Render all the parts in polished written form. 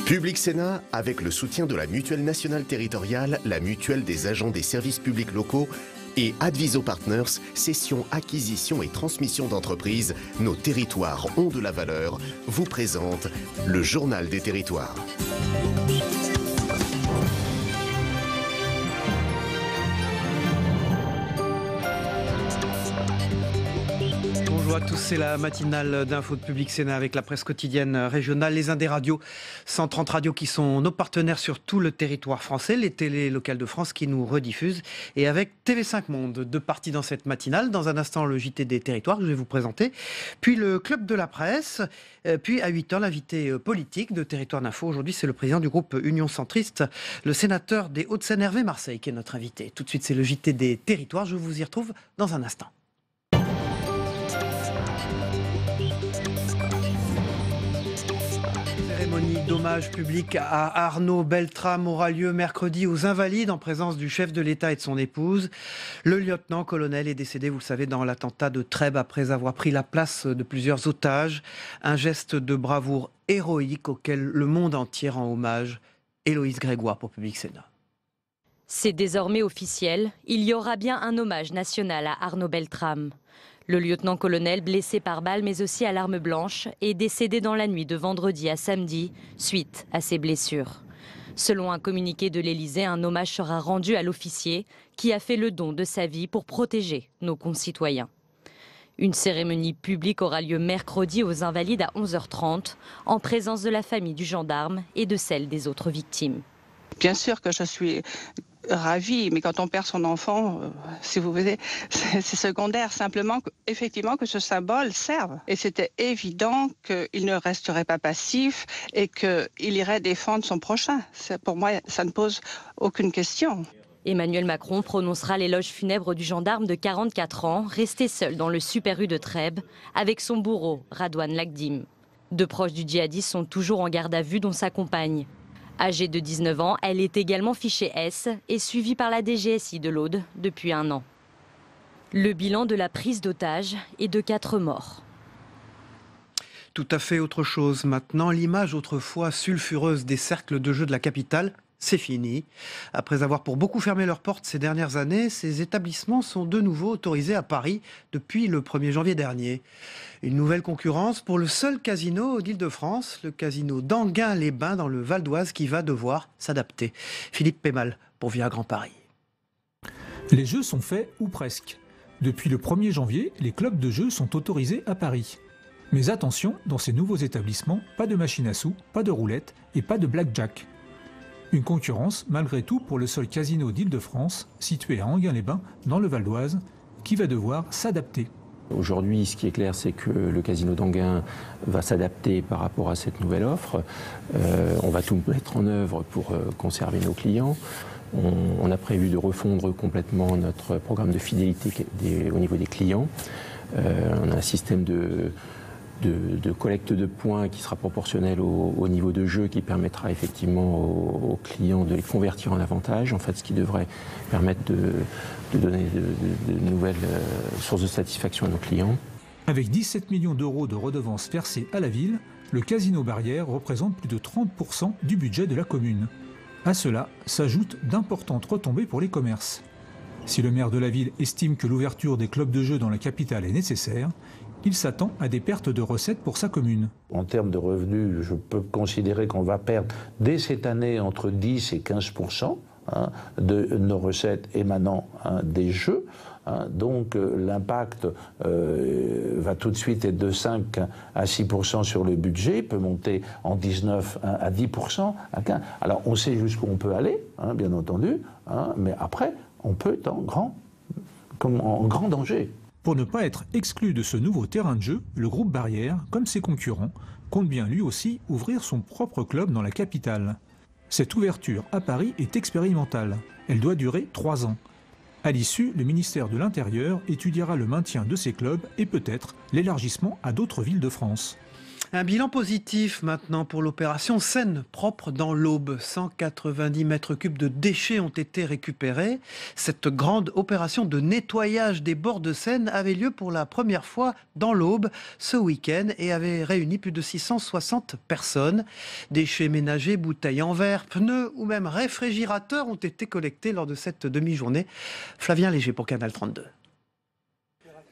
Public Sénat, avec le soutien de la Mutuelle nationale territoriale, la Mutuelle des agents des services publics locaux et Adviso Partners, cession, acquisition et transmission d'entreprises, nos territoires ont de la valeur, vous présente le Journal des territoires. Bonjour à tous, c'est la matinale d'Info de Public Sénat avec la presse quotidienne régionale, les Indés radios, 130 radios qui sont nos partenaires sur tout le territoire français, les télés locales de France qui nous rediffusent et avec TV5 Monde, deux parties dans cette matinale. Dans un instant, le JT des territoires que je vais vous présenter, puis le club de la presse, puis à 8h, l'invité politique de Territoire d'Info. Aujourd'hui, c'est le président du groupe Union Centriste, le sénateur des Hauts-de-Seine, Hervé Marseille, qui est notre invité. Tout de suite, c'est le JT des territoires, je vous y retrouve dans un instant. Cérémonie d'hommage public à Arnaud Beltrame aura lieu mercredi aux Invalides en présence du chef de l'État et de son épouse. Le lieutenant-colonel est décédé, vous le savez, dans l'attentat de Trèbes après avoir pris la place de plusieurs otages. Un geste de bravoure héroïque auquel le monde entier rend hommage. Héloïse Grégoire pour Public Sénat. C'est désormais officiel, il y aura bien un hommage national à Arnaud Beltrame. Le lieutenant-colonel, blessé par balle mais aussi à l'arme blanche, est décédé dans la nuit de vendredi à samedi, suite à ses blessures. Selon un communiqué de l'Élysée, un hommage sera rendu à l'officier qui a fait le don de sa vie pour protéger nos concitoyens. Une cérémonie publique aura lieu mercredi aux Invalides à 11h30, en présence de la famille du gendarme et de celle des autres victimes. Bien sûr que je suis ravie, mais quand on perd son enfant, si vous voulez, c'est secondaire. Simplement, effectivement, que ce symbole serve. Et c'était évident qu'il ne resterait pas passif et qu'il irait défendre son prochain. Pour moi, ça ne pose aucune question. Emmanuel Macron prononcera l'éloge funèbre du gendarme de 44 ans, resté seul dans le Super U de Trèbes, avec son bourreau, Radouane Lagdim. Deux proches du djihadiste sont toujours en garde à vue, dont sa compagne. Âgée de 19 ans, elle est également fichée S et suivie par la DGSI de l'Aude depuis 1 an. Le bilan de la prise d'otage est de 4 morts. Tout à fait autre chose maintenant. L'image autrefois sulfureuse des cercles de jeux de la capitale, c'est fini. Après avoir pour beaucoup fermé leurs portes ces dernières années, ces établissements sont de nouveau autorisés à Paris depuis le 1er janvier dernier. Une nouvelle concurrence pour le seul casino d'Île-de-France, le casino d'Enghien-les-Bains dans le Val d'Oise qui va devoir s'adapter. Philippe Pémal pour Via Grand Paris. Les jeux sont faits ou presque. Depuis le 1er janvier, les clubs de jeux sont autorisés à Paris. Mais attention, dans ces nouveaux établissements, pas de machine à sous, pas de roulette et pas de blackjack. Une concurrence, malgré tout, pour le seul casino d'Île-de-France, situé à Enghien-les-Bains, dans le Val d'Oise, qui va devoir s'adapter. Aujourd'hui, ce qui est clair, c'est que le casino d'Enghien va s'adapter par rapport à cette nouvelle offre. On va tout mettre en œuvre pour conserver nos clients. On a prévu de refondre complètement notre programme de fidélité au niveau des clients. On a un système de collecte de points qui sera proportionnel au niveau de jeu, qui permettra effectivement aux clients de les convertir en avantages, en fait, ce qui devrait permettre de donner de nouvelles sources de satisfaction à nos clients. Avec 17 millions d'euros de redevances versées à la ville, le casino Barrière représente plus de 30% du budget de la commune. À cela s'ajoutent d'importantes retombées pour les commerces. Si le maire de la ville estime que l'ouverture des clubs de jeux dans la capitale est nécessaire, il s'attend à des pertes de recettes pour sa commune. En termes de revenus, je peux considérer qu'on va perdre dès cette année entre 10 et 15% de nos recettes émanant des jeux. Donc l'impact va tout de suite être de 5 à 6% sur le budget, peut monter en 19 à 10%. Alors on sait jusqu'où on peut aller, bien entendu, mais après on peut être en grand danger. Pour ne pas être exclu de ce nouveau terrain de jeu, le groupe Barrière, comme ses concurrents, compte bien lui aussi ouvrir son propre club dans la capitale. Cette ouverture à Paris est expérimentale. Elle doit durer 3 ans. À l'issue, le ministère de l'Intérieur étudiera le maintien de ces clubs et peut-être l'élargissement à d'autres villes de France. Un bilan positif maintenant pour l'opération Seine propre dans l'Aube. 190 mètres cubes de déchets ont été récupérés. Cette grande opération de nettoyage des bords de Seine avait lieu pour la première fois dans l'Aube ce week-end et avait réuni plus de 660 personnes. Déchets ménagers, bouteilles en verre, pneus ou même réfrigérateurs ont été collectés lors de cette demi-journée. Flavien Léger pour Canal 32.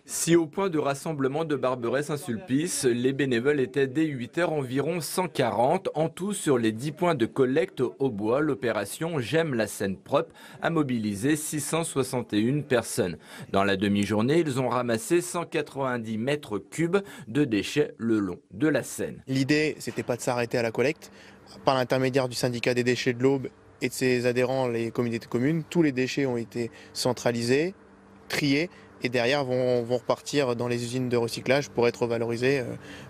Si au point de rassemblement de Barberey-Saint-Sulpice, les bénévoles étaient dès 8h environ 140. En tout, sur les 10 points de collecte au bois, l'opération J'aime la Seine propre a mobilisé 661 personnes. Dans la demi-journée, ils ont ramassé 190 mètres cubes de déchets le long de la Seine. L'idée, c'était pas de s'arrêter à la collecte. Par l'intermédiaire du syndicat des déchets de l'Aube et de ses adhérents, les communautés de communes, tous les déchets ont été centralisés, triés, et derrière vont repartir dans les usines de recyclage pour être valorisés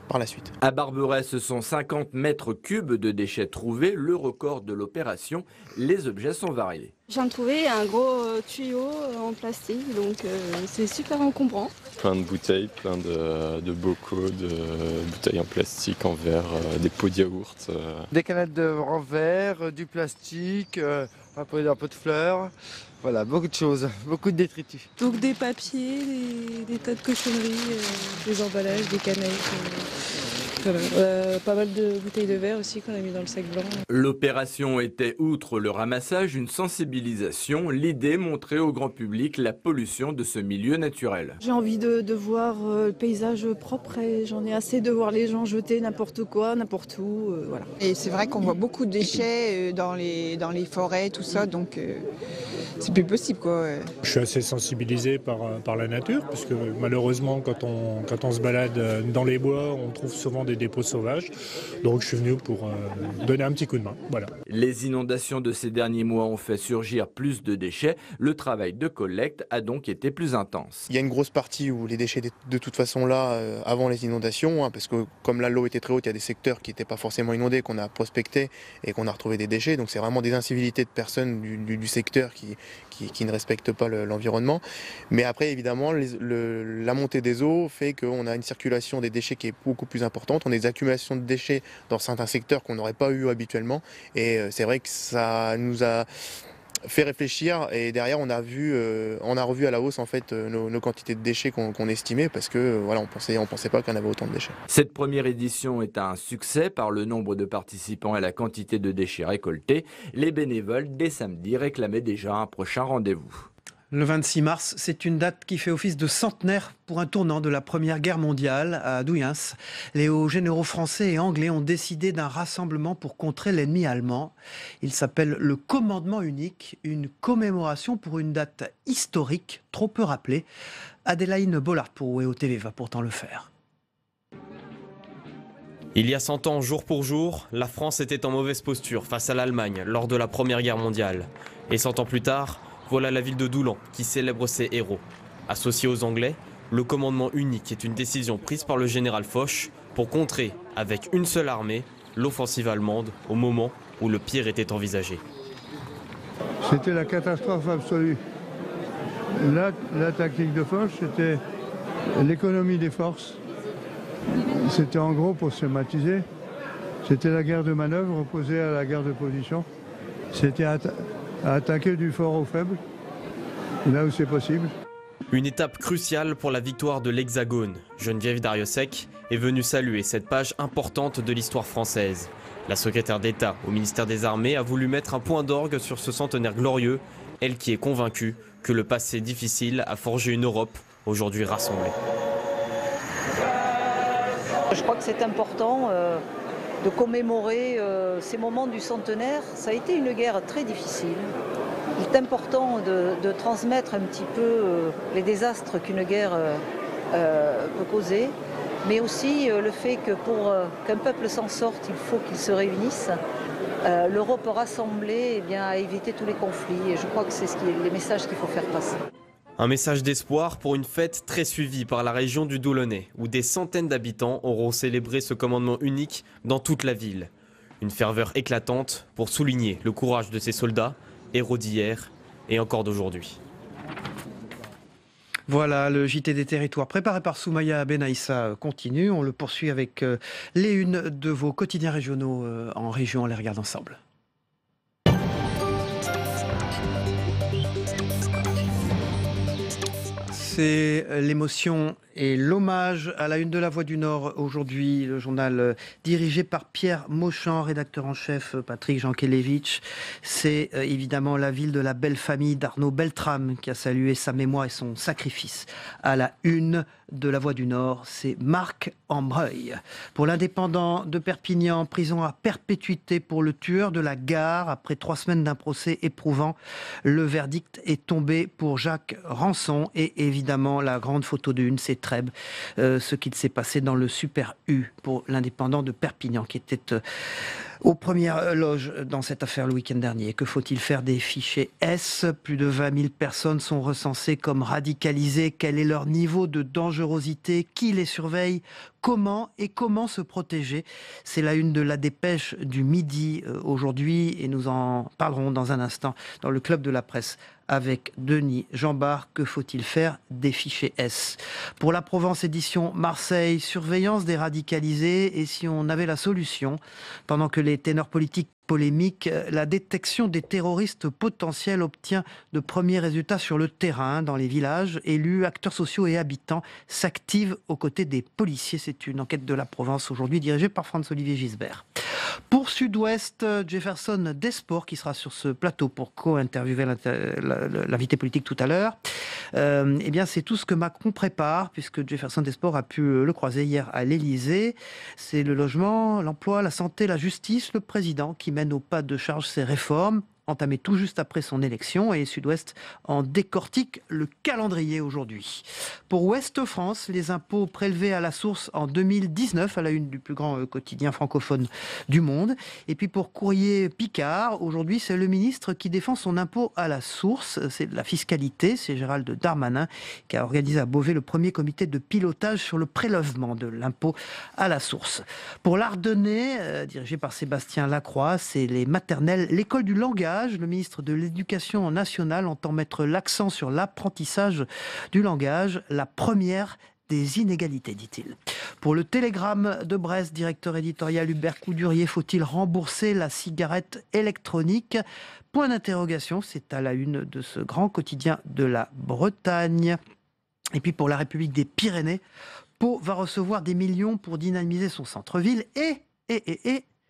par la suite. À Barberey, ce sont 50 mètres cubes de déchets trouvés, le record de l'opération. Les objets sont variés. J'ai trouvé un gros tuyau en plastique, donc c'est super encombrant. Plein de bouteilles, plein de bocaux, de bouteilles en plastique, en verre, des pots de yaourt. Des canettes en verre, du plastique, un peu de fleurs. Voilà, beaucoup de choses, beaucoup de détritus. Donc des papiers, des tas de cochonneries, des emballages, des canettes. Pas mal de bouteilles de verre aussi qu'on a mis dans le sac blanc. L'opération était, outre le ramassage, une sensibilisation. L'idée, montrer au grand public la pollution de ce milieu naturel. J'ai envie de voir le paysage propre et j'en ai assez de voir les gens jeter n'importe quoi, n'importe où. Voilà. Et c'est vrai qu'on voit beaucoup de déchets dans les forêts, tout ça, donc c'est plus possible, quoi. Je suis assez sensibilisé par la nature, parce que malheureusement, quand on se balade dans les bois, on trouve souvent des dépôts sauvages. Donc je suis venu pour donner un petit coup de main. Voilà. Les inondations de ces derniers mois ont fait surgir plus de déchets. Le travail de collecte a donc été plus intense. Il y a une grosse partie où les déchets de toute façon là, avant les inondations, parce que comme là l'eau était très haute, il y a des secteurs qui n'étaient pas forcément inondés, qu'on a prospectés et qu'on a retrouvé des déchets. Donc c'est vraiment des incivilités de personnes du secteur qui ne respectent pas l'environnement. Mais après, évidemment, la montée des eaux fait qu'on a une circulation des déchets qui est beaucoup plus importante. On a des accumulations de déchets dans certains secteurs qu'on n'aurait pas eu habituellement. Et c'est vrai que ça nous a fait réfléchir. Et derrière, on a revu à la hausse en fait nos quantités de déchets qu'on estimait, parce que voilà, on pensait pas qu'on avait autant de déchets. Cette première édition est un succès par le nombre de participants et la quantité de déchets récoltés. Les bénévoles, dès samedi, réclamaient déjà un prochain rendez-vous. Le 26 mars, c'est une date qui fait office de centenaire pour un tournant de la Première Guerre mondiale à Douillens. Les hauts généraux français et anglais ont décidé d'un rassemblement pour contrer l'ennemi allemand. Il s'appelle le Commandement unique, une commémoration pour une date historique trop peu rappelée. Adélaïne Bollard pour WEO TV va pourtant le faire. Il y a 100 ans, jour pour jour, la France était en mauvaise posture face à l'Allemagne lors de la Première Guerre mondiale. Et 100 ans plus tard, voilà la ville de Doullens qui célèbre ses héros. Associé aux Anglais, le commandement unique est une décision prise par le général Foch pour contrer, avec une seule armée, l'offensive allemande au moment où le pire était envisagé. C'était la catastrophe absolue. La tactique de Foch, c'était l'économie des forces. C'était en gros, pour schématiser, c'était la guerre de manœuvre opposée à la guerre de position. C'était attaquer du fort au faible, là où c'est possible. Une étape cruciale pour la victoire de l'Hexagone. Geneviève Darrieussecq est venue saluer cette page importante de l'histoire française. La secrétaire d'État au ministère des Armées a voulu mettre un point d'orgue sur ce centenaire glorieux, elle qui est convaincue que le passé difficile a forgé une Europe aujourd'hui rassemblée. Je crois que c'est important de commémorer ces moments du centenaire. Ça a été une guerre très difficile. Il est important de transmettre un petit peu les désastres qu'une guerre peut causer, mais aussi le fait que pour qu'un peuple s'en sorte, il faut qu'il se réunisse. L'Europe rassemblée a évité tous les conflits et je crois que c'est les messages qu'il faut faire passer. Un message d'espoir pour une fête très suivie par la région du Doullennais, où des centaines d'habitants auront célébré ce commandement unique dans toute la ville. Une ferveur éclatante pour souligner le courage de ces soldats, héros d'hier et encore d'aujourd'hui. Voilà, le JT des territoires préparé par Soumaya Benaïssa continue. On le poursuit avec les unes de vos quotidiens régionaux en région. On les regarde ensemble. C'est l'émotion et l'hommage à la une de La Voix du Nord aujourd'hui, le journal dirigé par Pierre Mauchamp, rédacteur en chef Patrick Jankélévitch. C'est évidemment la ville de la belle famille d'Arnaud Beltrame qui a salué sa mémoire et son sacrifice. À la une de La Voix du Nord, c'est Marc Ambreuil. Pour l'indépendant de Perpignan, prison à perpétuité pour le tueur de la gare. Après 3 semaines d'un procès éprouvant, le verdict est tombé pour Jacques Rançon. Et évidemment, la grande photo de une, c'est Trèbes, ce qu'il s'est passé dans le Super U pour l'indépendant de Perpignan, qui était aux premières loges dans cette affaire le week-end dernier. Que faut-il faire des fichiers S? Plus de 20 000 personnes sont recensées comme radicalisées. Quel est leur niveau de dangerosité? Qui les surveille? Comment se protéger? C'est la une de la dépêche du midi aujourd'hui et nous en parlerons dans un instant dans le Club de la Presse avec Denis Jambard. Que faut-il faire des fichiers S? Pour la Provence édition Marseille, surveillance des radicalisés, et si on avait la solution, pendant que les ténors politiques polémique, la détection des terroristes potentiels obtient de premiers résultats sur le terrain, dans les villages. Élus, acteurs sociaux et habitants s'activent aux côtés des policiers. C'est une enquête de la Provence aujourd'hui dirigée par Franz-Olivier Gisbert. Pour Sud-Ouest, Jefferson Desport qui sera sur ce plateau pour co-interviewer l'invité politique tout à l'heure. Eh bien, c'est tout ce que Macron prépare, puisque Jefferson Desport a pu le croiser hier à l'Élysée. C'est le logement, l'emploi, la santé, la justice, le président qui mène au pas de charge ces réformes, entamé tout juste après son élection, et Sud-Ouest en décortique le calendrier aujourd'hui. Pour Ouest France, les impôts prélevés à la source en 2019, à la une du plus grand quotidien francophone du monde. Et puis pour Courrier Picard, aujourd'hui, c'est le ministre qui défend son impôt à la source. C'est de la fiscalité, c'est Gérald Darmanin qui a organisé à Beauvais le premier comité de pilotage sur le prélèvement de l'impôt à la source. Pour l'Ardennais, dirigé par Sébastien Lacroix, c'est les maternelles, l'école du langage. Le ministre de l'Éducation nationale entend mettre l'accent sur l'apprentissage du langage, la première des inégalités, dit-il. Pour le Télégramme de Brest, directeur éditorial Hubert Coudurier, faut-il rembourser la cigarette électronique? Point d'interrogation, c'est à la une de ce grand quotidien de la Bretagne. Et puis pour la République des Pyrénées, Pau va recevoir des millions pour dynamiser son centre-ville et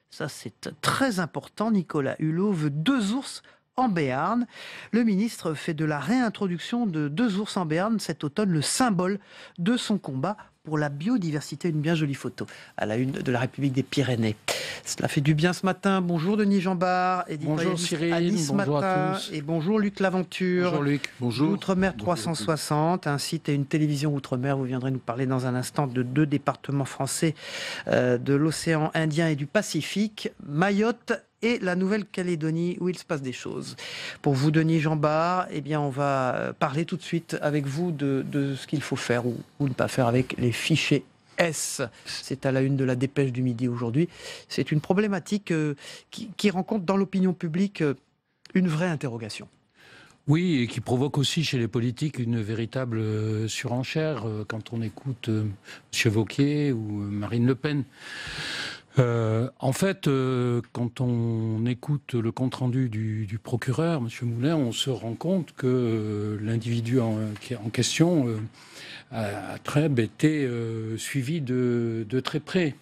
ça c'est très important, Nicolas Hulot veut 2 ours en Béarn. Le ministre fait de la réintroduction de 2 ours en Béarn cet automne le symbole de son combat pour la biodiversité. Une bien jolie photo à la une de la République des Pyrénées. Cela fait du bien ce matin. Bonjour Denis Jambard, bonjour Cyril, à Nice bonjour matin, à tous. et bonjour Luc Laventure. Bonjour Luc, bonjour. L'Outre-mer 360, un site et une télévision Outre-mer. Vous viendrez nous parler dans un instant de 2 départements français de l'océan Indien et du Pacifique, Mayotte et la Nouvelle-Calédonie, où il se passe des choses. Pour vous, Denis Jambard, eh bien, on va parler tout de suite avec vous de ce qu'il faut faire ou ne pas faire avec les fichiers S. C'est à la une de la dépêche du midi aujourd'hui. C'est une problématique qui rencontre dans l'opinion publique une vraie interrogation. Oui, et qui provoque aussi chez les politiques une véritable surenchère quand on écoute M. Wauquiez ou Marine Le Pen. En fait, quand on écoute le compte-rendu du procureur, M. Moulin, on se rend compte que l'individu en question, à Trèbes, était suivi de très près.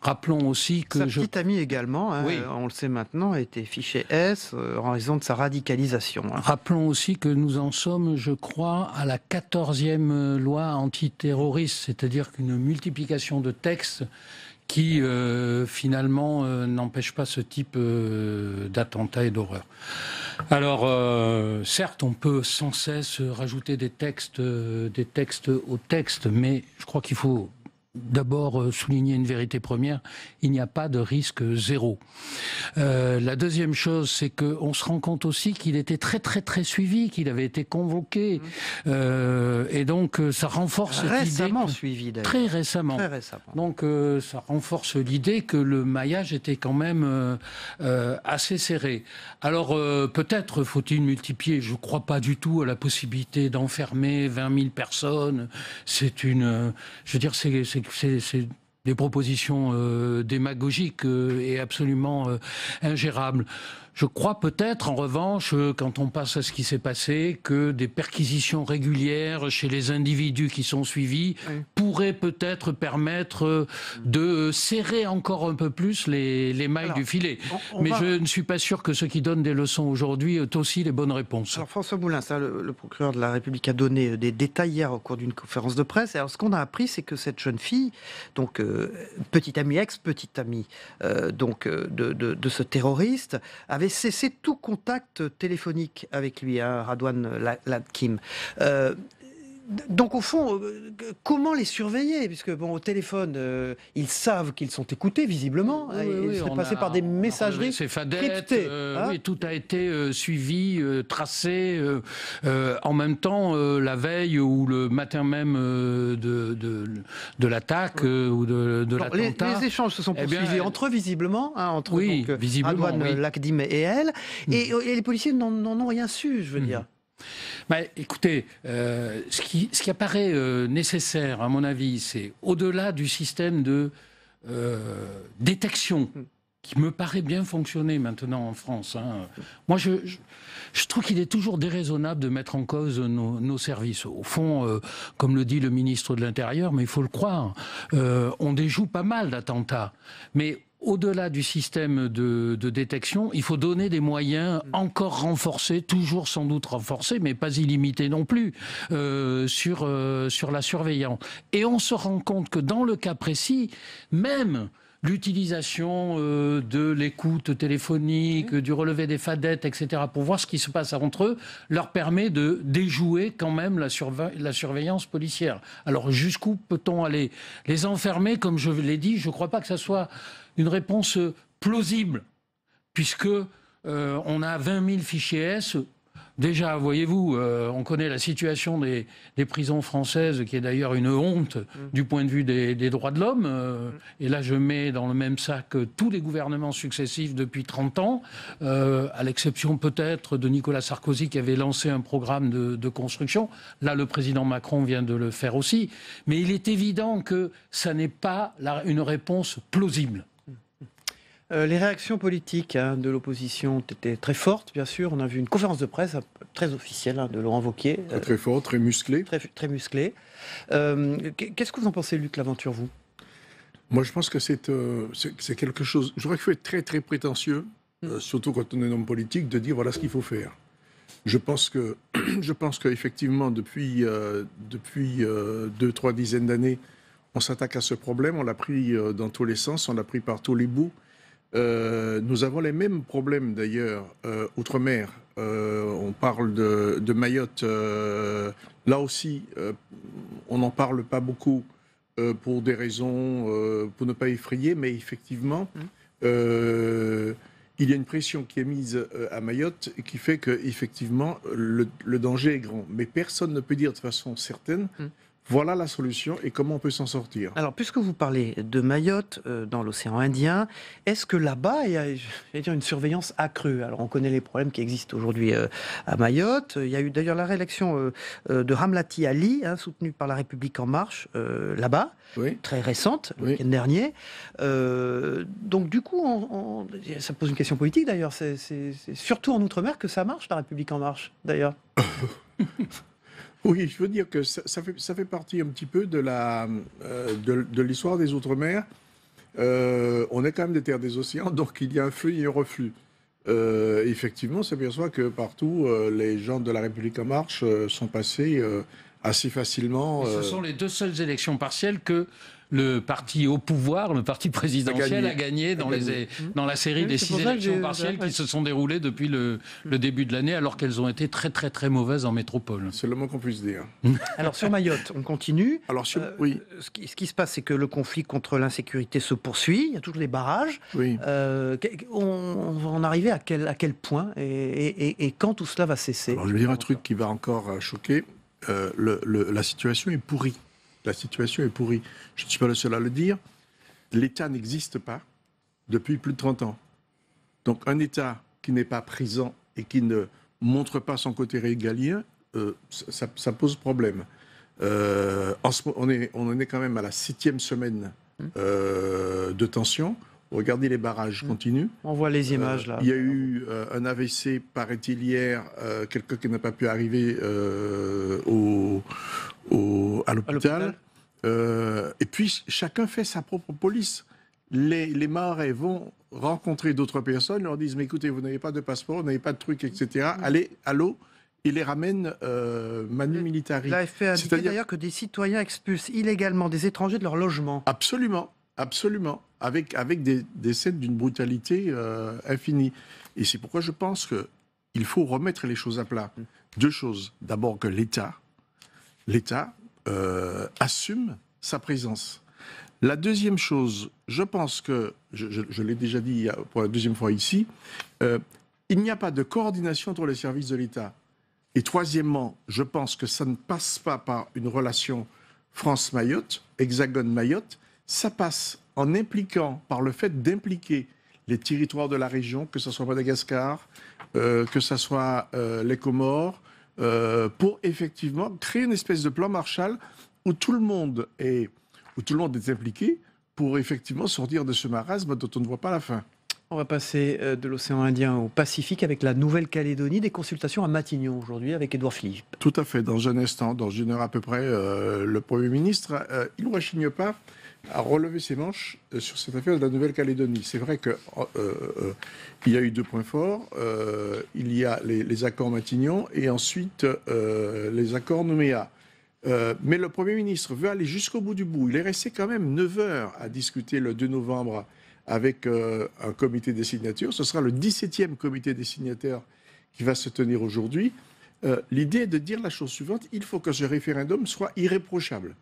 Rappelons aussi que... Sa petite amie également, hein, oui. On le sait maintenant, a été fiché S en raison de sa radicalisation. Hein. Rappelons aussi que nous en sommes, je crois, à la 14e loi antiterroriste, c'est-à-dire qu'une multiplication de textes qui finalement n'empêche pas ce type d'attentat et d'horreur. Alors, certes, on peut sans cesse rajouter des textes au texte, mais je crois qu'il faut d'abord souligner une vérité première, il n'y a pas de risque zéro. La deuxième chose, c'est qu'on se rend compte aussi qu'il était très très très suivi, qu'il avait été convoqué, et donc ça renforce cette idée... Récemment suivi d'ailleurs. Très récemment. Très récemment. Donc ça renforce l'idée que le maillage était quand même assez serré. Alors peut-être faut-il multiplier, je ne crois pas du tout à la possibilité d'enfermer 20 000 personnes. C'est une... je veux dire, c'est des propositions démagogiques et absolument ingérables. Je crois peut-être, en revanche, quand on passe à ce qui s'est passé, que des perquisitions régulières chez les individus qui sont suivis pourraient peut-être permettre de serrer encore un peu plus les mailles du filet. Mais je ne suis pas sûr que ceux qui donnent des leçons aujourd'hui aient aussi les bonnes réponses. Alors François Moulin, le procureur de la République a donné des détails hier au cours d'une conférence de presse. Alors ce qu'on a appris, c'est que cette jeune fille, donc petite amie, ex-petite amie de ce terroriste, avait cessé tout contact téléphonique avec lui, Radouane Latkim. Donc au fond, comment les surveiller? Puisque bon, au téléphone, ils savent qu'ils sont écoutés visiblement. Ils seraient passés par des messageries cryptées. Oui, tout a été suivi, tracé en même temps la veille ou le matin même de l'attaque ou de l'attentat. Les échanges se sont poursuivis entre eux visiblement, entre Radouane Latkim et elle. Et les policiers n'en ont rien su, je veux dire. Écoutez, ce qui apparaît nécessaire, à mon avis, c'est au-delà du système de détection qui me paraît bien fonctionner maintenant en France. Moi, je trouve qu'il est toujours déraisonnable de mettre en cause nos services. Au fond, comme le dit le ministre de l'Intérieur, mais il faut le croire, on déjoue pas mal d'attentats. Mais au-delà du système de détection, il faut donner des moyens encore renforcés, toujours sans doute renforcés, mais pas illimités non plus, sur la surveillance. Et on se rend compte que dans le cas précis, même l'utilisation de l'écoute téléphonique, du relevé des fadettes, etc., pour voir ce qui se passe entre eux, leur permet de déjouer quand même la surveillance policière. Alors jusqu'où peut-on aller? Les enfermer, comme je l'ai dit, je ne crois pas que ça soit une réponse plausible, puisque on a 20 000 fichiers S. Déjà, voyez-vous, on connaît la situation des prisons françaises, qui est d'ailleurs une honte du point de vue des droits de l'homme. Et là, je mets dans le même sac tous les gouvernements successifs depuis 30 ans, à l'exception peut-être de Nicolas Sarkozy, qui avait lancé un programme de construction. Là, le président Macron vient de le faire aussi. Mais il est évident que ça n'est pas une réponse plausible. Les réactions politiques de l'opposition étaient très fortes, bien sûr. On a vu une conférence de presse très officielle de Laurent Wauquiez. Très fort, très musclé. Très musclé. Qu'est-ce que vous en pensez, Luc Laventure, vous? Moi, je pense que c'est quelque chose... Je crois qu'il faut être très, très prétentieux, surtout quand on est un homme politique, de dire voilà ce qu'il faut faire. Je pense qu'effectivement, depuis 2-3 dizaines d'années, on s'attaque à ce problème. On l'a pris dans tous les sens, on l'a pris par tous les bouts. Nous avons les mêmes problèmes d'ailleurs outre-mer. On parle de Mayotte. Là aussi, on n'en parle pas beaucoup pour des raisons, pour ne pas effrayer, mais effectivement, il y a une pression qui est mise à Mayotte et qui fait que effectivement le danger est grand. Mais personne ne peut dire de façon certaine. Voilà la solution et comment on peut s'en sortir. Alors, puisque vous parlez de Mayotte, dans l'océan Indien, est-ce que là-bas, il y a une surveillance accrue? Alors, on connaît les problèmes qui existent aujourd'hui à Mayotte. Il y a eu d'ailleurs la réélection de Ramlati Ali, soutenue par La République En Marche, là-bas, très récente, le week-end dernier. Donc, du coup, ça pose une question politique, d'ailleurs. C'est surtout en Outre-mer que ça marche, La République En Marche, d'ailleurs. Oui, je veux dire que ça fait partie un petit peu de l'histoire des Outre-mer. On est quand même des terres des océans, donc il y a un flux et un reflux. Effectivement, on s'aperçoit que partout, les gens de La République En Marche sont passés assez facilement. Ce sont les deux seules élections partielles que le parti au pouvoir, le parti présidentiel, a gagné dans la série des 6 élections partielles qui se sont déroulées depuis le début de l'année, alors qu'elles ont été très très très mauvaises en métropole. C'est le mot qu'on puisse dire. Alors sur Mayotte, on continue. Alors oui. Ce qui se passe, c'est que le conflit contre l'insécurité se poursuit. Il y a toujours des barrages. Oui. On va en arriver à quel point et quand tout cela va cesser? Alors je vais dire un truc qui va encore choquer. La situation est pourrie. La situation est pourrie. Je ne suis pas le seul à le dire. L'État n'existe pas depuis plus de 30 ans. Donc un État qui n'est pas présent et qui ne montre pas son côté régalien, ça pose problème. On en est quand même à la 7e semaine de tension. Regardez les barrages continuent. On voit les images là. Il y a eu un AVC, paraît-il, hier, quelqu'un qui n'a pas pu arriver à l'hôpital. Et puis chacun fait sa propre police. Les Mahorais vont rencontrer d'autres personnes, leur disent mais écoutez, vous n'avez pas de passeport, vous n'avez pas de trucs, etc. Allez à l'eau. Et les ramènent manu militari. L'AFP a indiqué d'ailleurs que des citoyens expulsent illégalement des étrangers de leur logement. Absolument, absolument. Avec des scènes d'une brutalité infinie. Et c'est pourquoi je pense qu'il faut remettre les choses à plat. Deux choses. D'abord que l'État assume sa présence. La deuxième chose, je pense que, je l'ai déjà dit pour la deuxième fois ici, il n'y a pas de coordination entre les services de l'État. Et troisièmement, je pense que ça ne passe pas par une relation France-Mayotte, Hexagone-Mayotte, ça passe en impliquant, par le fait d'impliquer les territoires de la région, que ce soit Madagascar, que ce soit les Comores, pour effectivement créer une espèce de plan Marshall où tout le monde est impliqué pour effectivement sortir de ce marasme dont on ne voit pas la fin. On va passer de l'océan Indien au Pacifique avec la Nouvelle-Calédonie, des consultations à Matignon aujourd'hui avec Édouard Philippe. Tout à fait, dans un instant, dans une heure à peu près, le Premier ministre, il ne rechigne pas à relever ses manches sur cette affaire de la Nouvelle-Calédonie. C'est vrai qu'il y a eu 2 points forts, il y a les accords Matignon et ensuite les accords Nouméa. Mais le Premier ministre veut aller jusqu'au bout du bout. Il est resté quand même 9 heures à discuter le 2 novembre avec un comité des signatures. Ce sera le 17e comité des signataires qui va se tenir aujourd'hui. L'idée est de dire la chose suivante, il faut que ce référendum soit irréprochable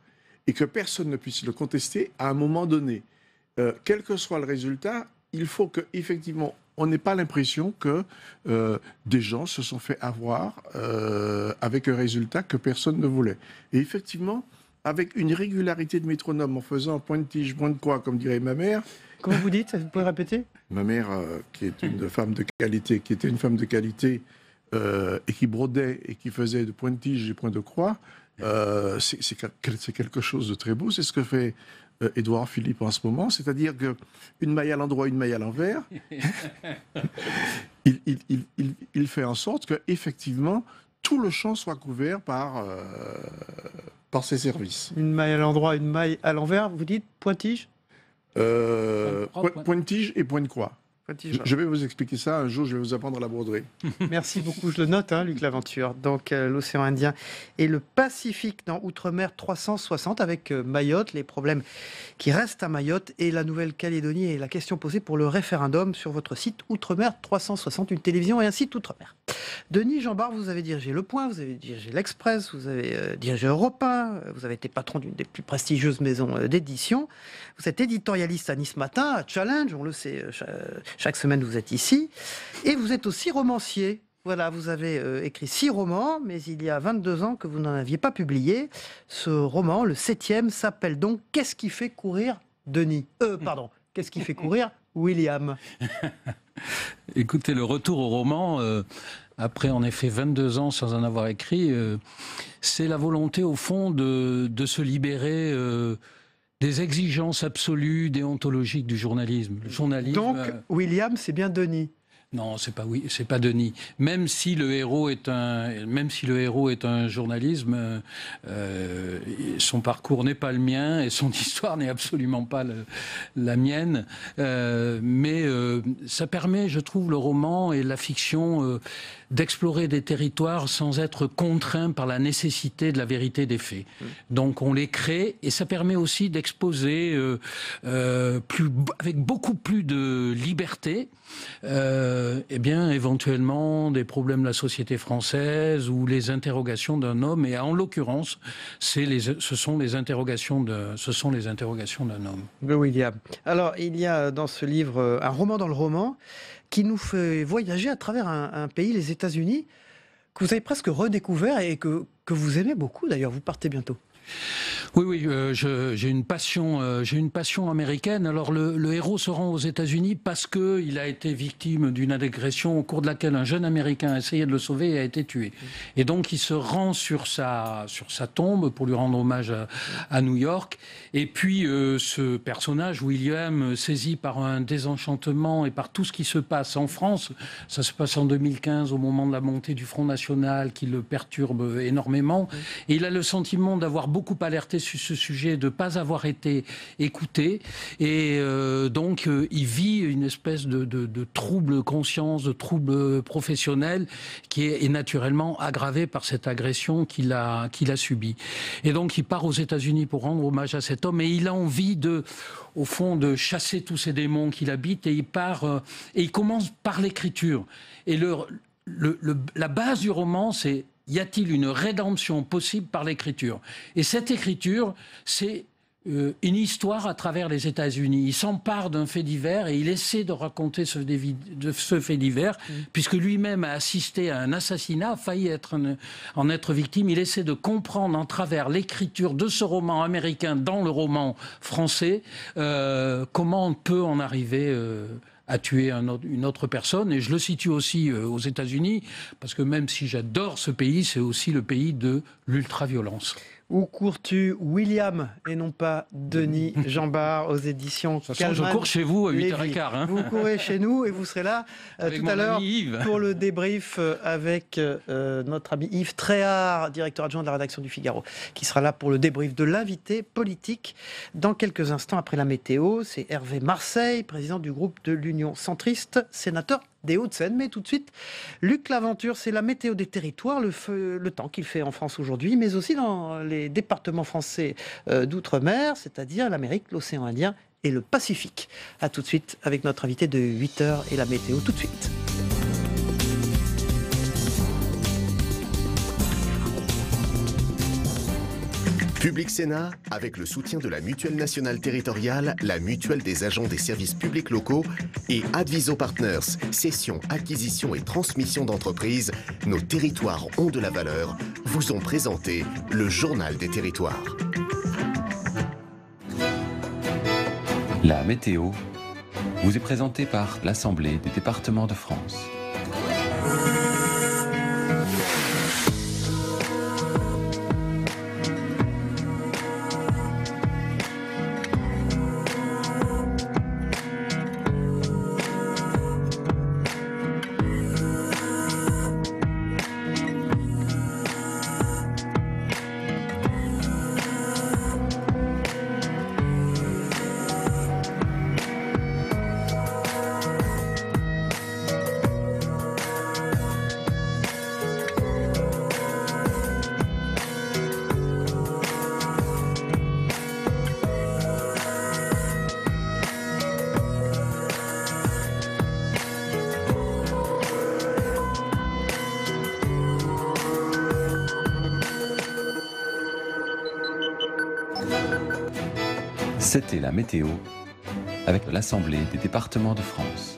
et que personne ne puisse le contester à un moment donné. Quel que soit le résultat, il faut qu'effectivement, on n'ait pas l'impression que des gens se sont fait avoir avec un résultat que personne ne voulait. Et effectivement, avec une régularité de métronome, en faisant point de tige, point de croix, comme dirait ma mère. Comment vous dites? Vous pouvez répéter? Ma mère, qui est une femme de qualité, qui était une femme de qualité et qui brodait et qui faisait de point de tige et point de croix, c'est quelque chose de très beau. C'est ce que fait Édouard Philippe en ce moment, c'est-à-dire qu'une maille à l'endroit, une maille à l'envers, il fait en sorte qu'effectivement, tout le champ soit couvert par ses services. Une maille à l'endroit, une maille à l'envers, vous dites pointige? Point de tige et point de croix. Je vais vous expliquer ça un jour, je vais vous apprendre la broderie. Merci beaucoup, je le note, Luc Laventure. Donc l'océan Indien et le Pacifique dans Outre-mer 360 avec Mayotte, les problèmes qui restent à Mayotte et la Nouvelle-Calédonie et la question posée pour le référendum sur votre site Outre-mer 360, une télévision et un site Outre-mer. Denis Jean-Bart, vous avez dirigé Le Point, vous avez dirigé l'Express, vous avez dirigé Europe 1, vous avez été patron d'une des plus prestigieuses maisons d'édition. Vous êtes éditorialiste à Nice Matin, à Challenge, on le sait, chaque semaine vous êtes ici. Et vous êtes aussi romancier. Voilà, vous avez écrit 6 romans, mais il y a 22 ans que vous n'en aviez pas publié. Ce roman, le 7e, s'appelle donc « Qu'est-ce qui fait courir Denis ?» Qu'est-ce qui fait courir William? Écoutez, le retour au roman, après en effet 22 ans sans en avoir écrit, c'est la volonté au fond de se libérer des exigences absolues, déontologiques du journalisme. Le journalisme. Donc, William, c'est bien Denis. Non, c'est pas Denis. Même si le héros est un journalisme, son parcours n'est pas le mien et son histoire n'est absolument pas la mienne. Mais ça permet, je trouve, le roman et la fiction d'explorer des territoires sans être contraint par la nécessité de la vérité des faits. Donc on les crée et ça permet aussi d'exposer avec beaucoup plus de liberté éventuellement des problèmes de la société française ou les interrogations d'un homme. Et en l'occurrence, ce sont les interrogations d'un homme. William. Alors, il y a dans ce livre un roman dans le roman qui nous fait voyager à travers un pays, les États-Unis, que vous avez presque redécouvert et que vous aimez beaucoup d'ailleurs. Vous partez bientôt. Oui, j'ai une passion américaine. Alors le héros se rend aux États-Unis parce que il a été victime d'une agression au cours de laquelle un jeune Américain a essayé de le sauver et a été tué. Et donc il se rend sur sa tombe pour lui rendre hommage à New York. Et puis ce personnage, William, saisi par un désenchantement et par tout ce qui se passe en France, ça se passe en 2015 au moment de la montée du Front National qui le perturbe énormément. Et il a le sentiment d'avoir beaucoup alerté sur ce sujet, de ne pas avoir été écouté. Et donc, il vit une espèce de trouble conscience, de trouble professionnel qui est naturellement aggravé par cette agression qu'il a subie. Et donc, il part aux États-Unis pour rendre hommage à cet homme et il a envie au fond, de chasser tous ces démons qu'il habite et il part, et il commence par l'écriture. Et la base du roman, c'est: y a-t-il une rédemption possible par l'écriture? Et cette écriture, c'est une histoire à travers les États-Unis. Il s'empare d'un fait divers et il essaie de raconter ce fait divers, puisque lui-même a assisté à un assassinat, a failli en être victime. Il essaie de comprendre, en travers l'écriture de ce roman américain dans le roman français, comment on peut en arriver à tuer une autre personne. Et je le situe aussi aux États-Unis, parce que même si j'adore ce pays, c'est aussi le pays de l'ultraviolence. Où cours-tu, William, et non pas Denis Jambard, aux éditions Kallman. Je cours chez vous à 8h15. Hein. Vous courez chez nous et vous serez là tout à l'heure pour le débrief avec notre ami Yves Tréhard, directeur adjoint de la rédaction du Figaro, qui sera là pour le débrief de l'invité politique dans quelques instants après la météo. C'est Hervé Marseille, président du groupe de l'Union centriste, sénateur des Hauts-de-Seine. Mais tout de suite, Luc Laventure, c'est la météo des territoires, le temps qu'il fait en France aujourd'hui, mais aussi dans les départements français d'outre-mer, c'est-à-dire l'Amérique, l'océan Indien et le Pacifique. A tout de suite avec notre invité de 8h et la météo tout de suite. Public Sénat, avec le soutien de la Mutuelle nationale territoriale, la Mutuelle des agents des services publics locaux et Adviso Partners, cession, acquisition et transmission d'entreprises, nos territoires ont de la valeur, vous ont présenté le Journal des territoires. La météo vous est présentée par l'Assemblée des départements de France. C'était la météo avec l'Assemblée des départements de France.